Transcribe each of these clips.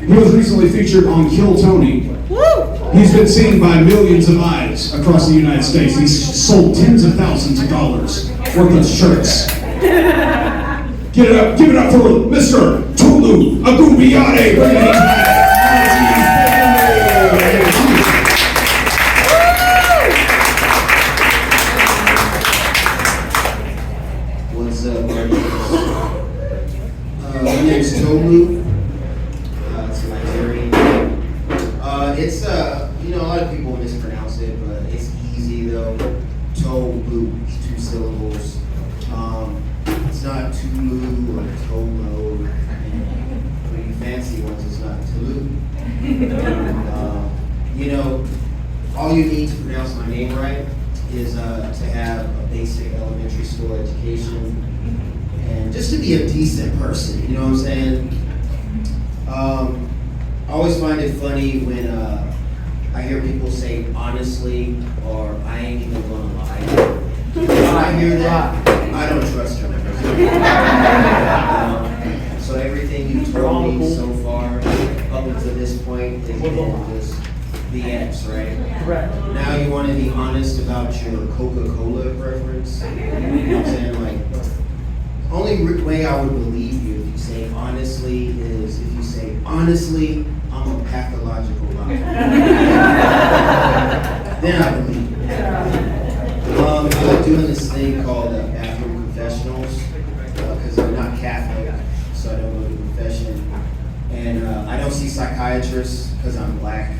He was recently featured on Kill Tony. He's been seen by millions of eyes across the United States. He's sold tens of thousands of dollars worth of shirts. Give it up for Mr. Tolu Agunbiyade. What's up, my name's Tolu. It's Nigerian. It's a lot of people mispronounce it, but it's easy though. Tolu, it's 2 syllables. It's not Tulu or Tolo. For you fancy ones, it's not Tulu. All you need to pronounce my name right is to have a basic elementary school education and just to be a decent person, you know what I'm saying? I always find it funny when I hear people say honestly or I ain't even gonna lie. When I hear that, I don't trust them. So everything you told me so far up until this point has been just BS, right? Right. Now you want to be honest about your Coca-Cola preference. You know what I'm saying? Like, only way I would believe you if you say honestly is if you say honestly, I'm a pathological liar. Then I believe you. I like doing this thing called bathroom confessionals because I'm not Catholic, so I don't go to confession. And I don't see psychiatrists because I'm black.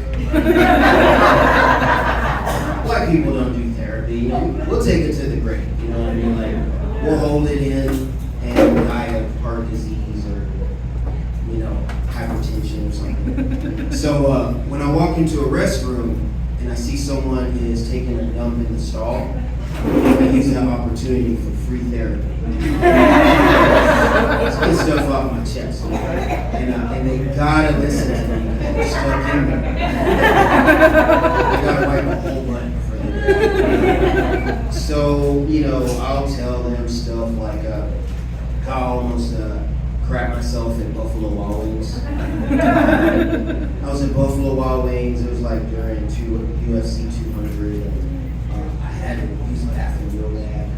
Black people don't do therapy. We'll take it to the grave. You know what I mean? Like, we'll hold it in and die of heart disease or, hypertension or something. So when I walk into a restroom and I see someone is taking a dump in the stall, I use that opportunity for free therapy. Let's get stuff off my chest. And they gotta listen to me. They're stuck in there. They gotta wipe a whole butt for them. So, I'll tell them stuff like how I almost crap myself in Buffalo Wild Wings. I was in Buffalo Wild Wings. It was like during UFC 200. And, I had to use the bathroom real bad.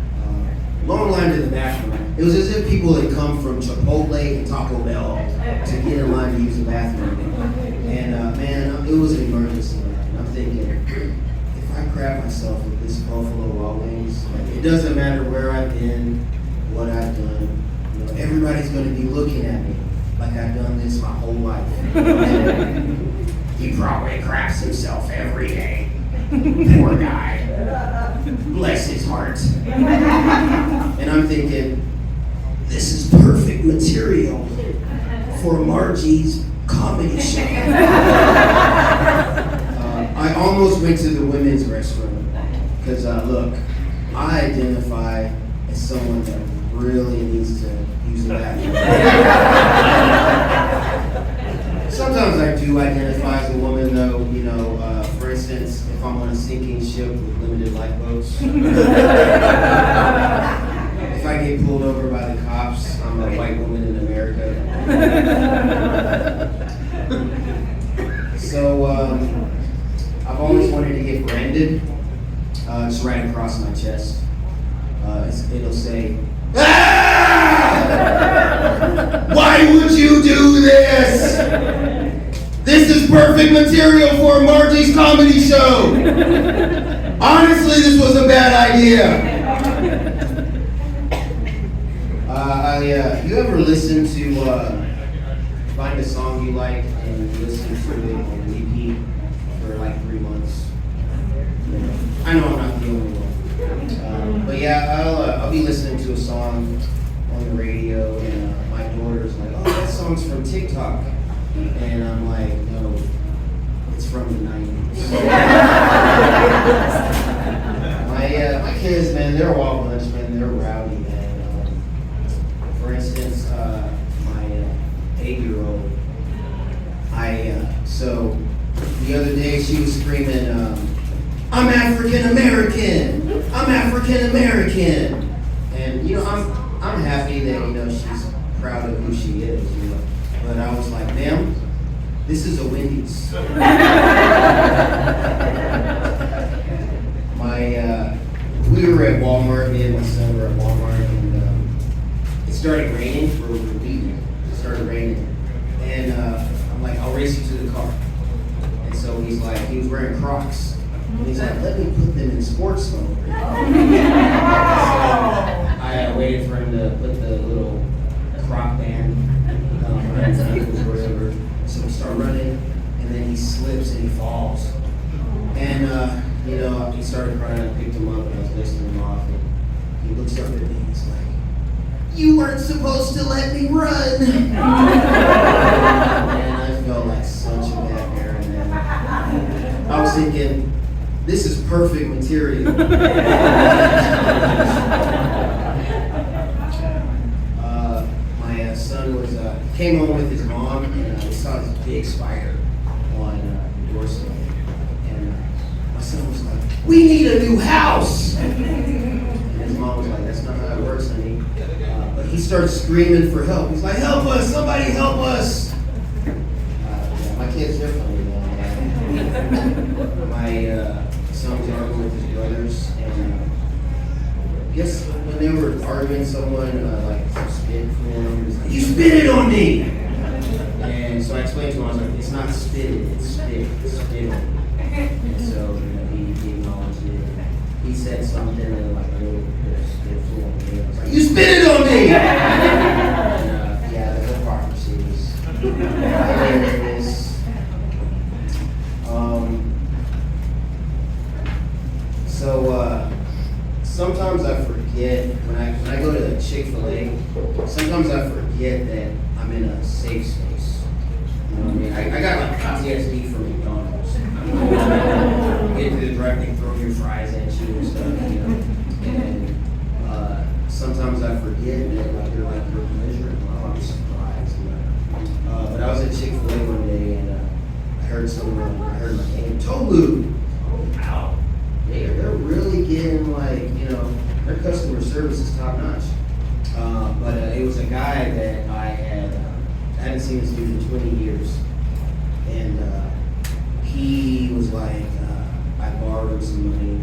Long line to the bathroom. It was as if people had come from Chipotle and Taco Bell to get in line to use the bathroom. And man, it was an emergency. And I'm thinking, if I crap myself with this Buffalo Wild Wings, it doesn't matter where I've been, what I've done. Everybody's going to be looking at me like I've done this my whole life. He probably craps himself every day. Poor guy. Bless his heart. And I'm thinking, this is perfect material for Margie's comedy show. I almost went to the women's restroom because, look, I identify as someone that really needs to use the bathroom. Sometimes I do identify as a woman, though. For instance, if I'm on a sinking ship with limited lifeboats, if I get pulled over by the cops, I'm a white woman in America. So I've always wanted to get branded. It's right across my chest. It'll say, "Ah! Why would you do this? This is perfect material for Margie's comedy show. Honestly, this was a bad idea." You ever listen to find a song you like and listen to it on repeat for like 3 months? I know I'm not the only one. But yeah, I'll be listening to a song on the radio and my daughter's like, "Oh, that song's from TikTok." And I'm like, "No, it's from the 90s. My kids, man, they're a wild bunch, man. They're rowdy, man. For instance, my 8-year-old, so the other day she was screaming, "I'm African American! I'm African American!" And I'm happy that she's proud of who she is. But I was like, "Ma'am, This is a Wendy's. We were at Walmart, me and my son were at Walmart, and it started raining for a week. It started raining. And I'm like, I'll race you to the car. And so he was wearing Crocs. And he's like, let me put them in sports mode. So I waited for him to put the little Croc band around his ankles or whatever. So we start running, and then he slips and he falls. And, he started crying. I picked him up and I was lifting him off. And he looks up at me and he's like, you weren't supposed to let me run. And I felt like such a bad parent. And I was thinking, this is perfect material. My son came home with his mom, and we saw this big spider on the doorstep. And my son was like, we need a new house. And his mom was like, that's not how it works, honey. But he started screaming for help. He's like, help us, somebody help us. My kid's different, My son was arguing with his brothers, and I guess when they were arguing, someone spit for him. He was like, you spit it on me! And so I explained to him, I was like, it's not spitted, it's spit, spit on me. And so, he acknowledged it. He said something and like a little bit of spit flew on me. I was like, you spit it on me! And the hypocrisy was hilarious. Sometimes I forget when I go to Chick-fil-A. Sometimes I forget that I'm in a safe space. You know what I mean? I got like PTSD from McDonald's. You get to the drive, they throw your fries at you and stuff. And sometimes I forget that they're like your pleasure. I'm surprised. But I was at Chick-fil-A one day and I heard my name, Tolu. Wow. They're really getting their customer service is top notch. But it was a guy that I hadn't seen this dude in 20 years. And he was like, I borrowed him some money.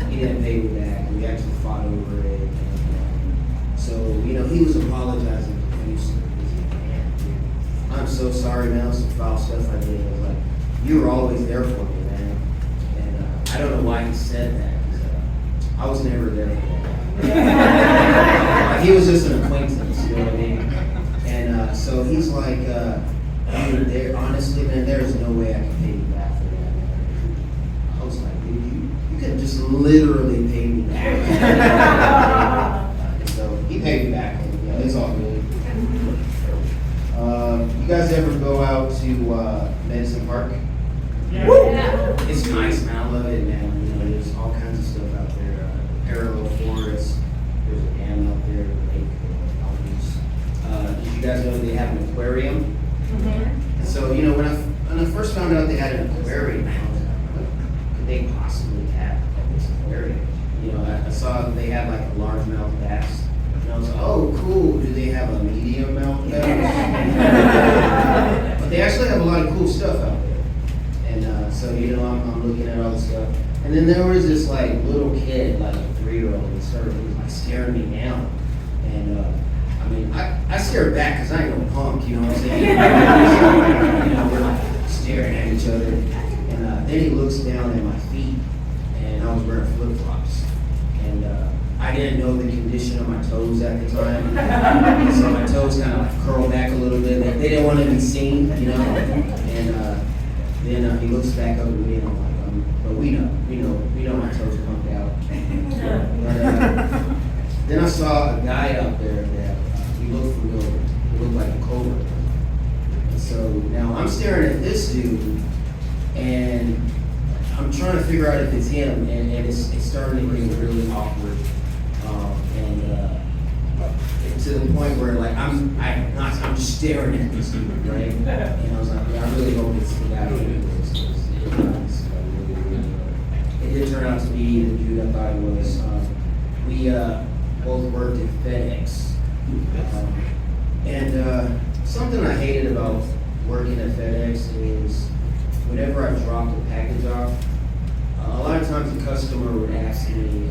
He didn't pay me back. We actually fought over it. And, so, he was apologizing profusely. I'm so sorry, man. That was some foul stuff I did. I was like, you were always there for me, man. And I don't know why he said that. I was never there for that. He was just an acquaintance, you know what I mean? And so he's like, honestly, man, there's no way I can pay you back for that. I was like, dude, you could just literally pay me back. And so he paid me back, and it's all good. You guys ever go out to Medicine Park? Yeah. It's nice, man. I love it, man. There's all kinds of stuff out there. Parallel forest. There's a dam out there, lake, mountains. Did you guys know they have an aquarium? Mm-hmm. And so, when I first found out they had an aquarium, I was like, what could they possibly have at this aquarium? I saw they had like a largemouth bass. And I was like, oh, cool. Do they have a medium mouth bass? But they actually have a lot of cool stuff out there. And so, I'm looking at all this stuff. And then there was this little kid, like a 3-year-old, and he was staring me down. And I stared back because I ain't no punk, you know what I'm saying? We're staring at each other. And then he looks down at my feet, and I was wearing flip-flops. And I didn't know the condition of my toes at the time. So my toes kind of curled back a little bit. They didn't want to be seen, And then he looks back up at me, and I'm like, but we know my toes pumped out. But then I saw a guy out there that he looked familiar. He looked like a cobra. And so now I'm staring at this dude, and I'm trying to figure out if it's him, and it's starting to get really awkward. To the point where I'm just staring at this dude, right? And I was like, I really hope it's the guy who it did turn out to be the dude I thought it was. We both worked at FedEx. And something I hated about working at FedEx is whenever I dropped a package off, a lot of times the customer would ask me,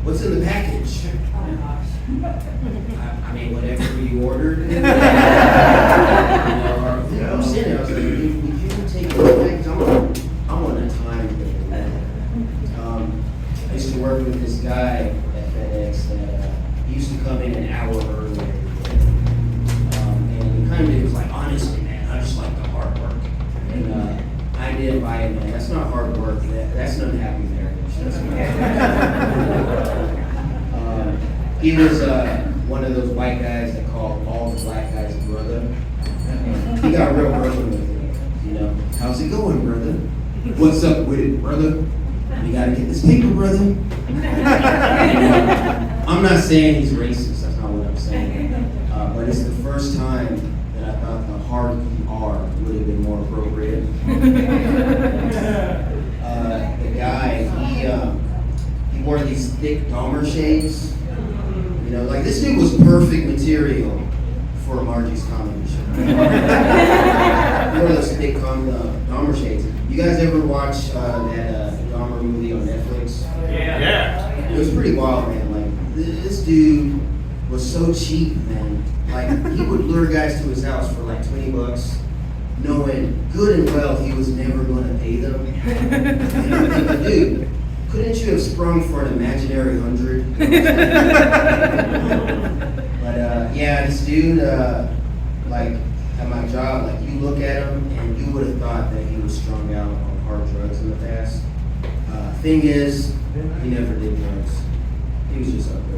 what's in the package? I mean, whatever you ordered. Or, I'm sitting there, I was like, would you take the package? I'm on a time thing. I used to work with this guy at FedEx that he used to come in an hour early every day. And he kind of was like, honestly, man, I just like the hard work. And I did buy it, man. That's not hard work. That's an unhappy marriage. That's he was one of those white guys that called all the black guys brother. He got real brother with it, you know. How's it going, brother? What's up with it, brother? You gotta get this paper, brother. I'm not saying he's racist. That's not what I'm saying. But it's the first time that I thought the hard R would have been more appropriate. The guy, he wore these thick Dahmer shades. You know, like this dude was perfect material for Margie's comedy show. He wore those thick Dahmer shades. You guys ever watch that Dahmer movie on Netflix? Yeah. It was pretty wild, man. Like this dude was so cheap, man. Like he would lure guys to his house for like $20, knowing good and well he was never going to pay them. And I'm thinking, dude, couldn't you have sprung for an imaginary 100? But yeah, this dude, like at my job, like you look at him and you would have thought that he was strung out on hard drugs in the past. Thing is, he never did drugs. He was just up there.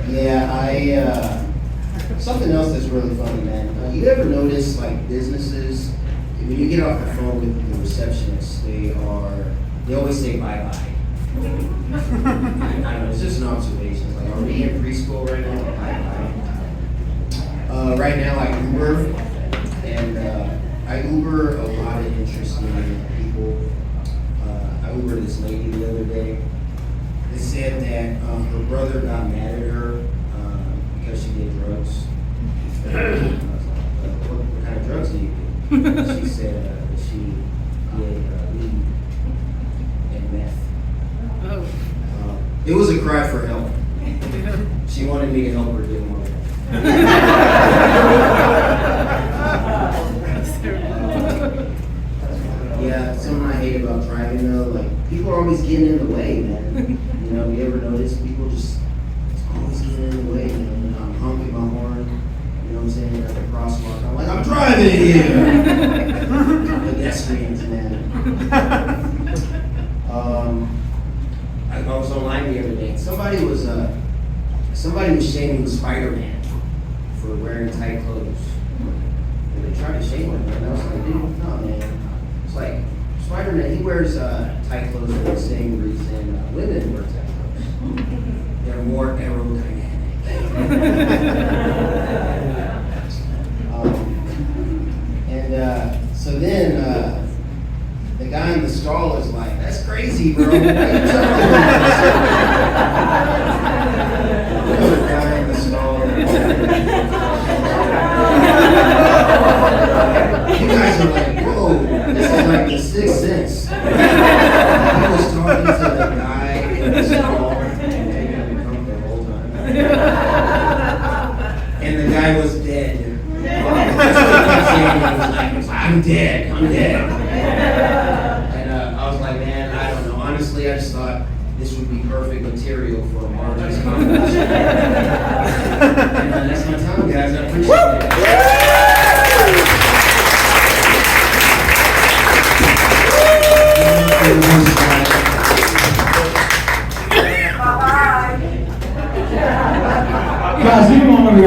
Yeah, something else that's really funny, man. You ever notice like businesses, when you get off the phone with the receptionist, they always say bye-bye. I don't know, it's just an observation. It's like, are we in preschool right now? Bye-bye. Right now I Uber, and I Uber a lot of interesting people. I Ubered this lady the other day. They said that her brother got mad at her because she did drugs. I was like, what kind of drugs do you do? She said that she did weed and meth. It was a cry for help. She wanted me to help her get more. Yeah, something I hate about driving though, like people are always getting in the way, man. You know, you ever notice people just always getting in the way? You know, I'm honking my horn. You know what I'm saying? At the crosswalk, I'm like, I'm driving here. Pedestrians, man. I was online the other day. Somebody was shaming Spider-Man for wearing tight clothes. And they tried to shame him, and I was like, dude, no, man. It's like Spider-Man. He wears tight clothes for the same reason women wear tight clothes. They're more aerodynamic. So then the guy in the stall is like, that's crazy, bro. Why are you telling me this? The guy in the stall. You guys are like, whoa, this is like the Sixth Sense. He was talking to the guy in the stall and making him drunk the whole time. And the guy was dead. I'm dead. And I was like, man, I don't know. Honestly, I just thought this would be perfect material for a Margie's conversation. And that's my time, guys. I appreciate it. Guys, you don't want to be